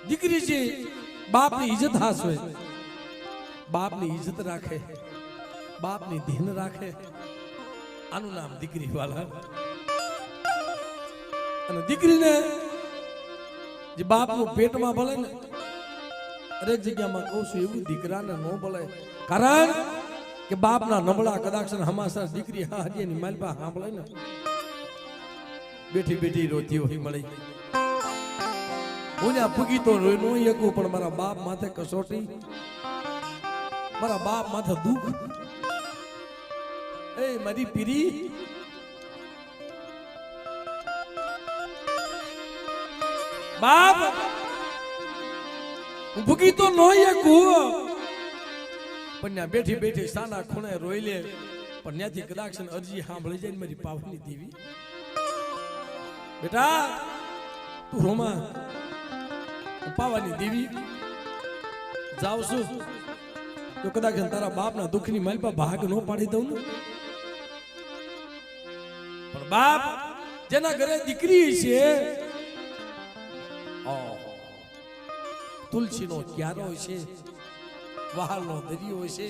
દીકરી છે બાપની ઇજ્જત હાસ હોય, બાપની ઇજ્જત રાખે, બાપની ધીન રાખે, આનું નામ દીકરી વાલા. અને દીકરીને જે બાપનું પેટમાં ભલે ને દરેક જગ્યામાં કહું છું એવું દીકરાને ન ભલે, કારણ કે બાપના નબળા કદાચ હમાસર દીકરી હાજેની માલપા સાંભળે ને બેઠી બેઠી રોતી હોય મળી. હું ત્યાં ફૂગી તો રોઈ નો એકું, પણ મારા બાપ માથે કસોટી, મારા બાપ માથે દુઃખ. એ મારી પીરી બાપ હું ફૂગી તો નો એકું, પણ ત્યાં બેઠી બેઠી સાના ખૂણે રોઈ લે. પણ ત્યાંથી કદાચ અરજી સાંભળી જાય ને મારી પાવની દેવી, બેટા તું રોમા, પાવાની દેવી જાવ છું તો કદાચ તારા બાપના દુઃખની માલપા ભાગ ન પાડી દઉં ને. પણ બાપ જેના ઘરે દીકરી છે, તુલસીનો ક્યારો છે, વહાલનો દરિયો છે.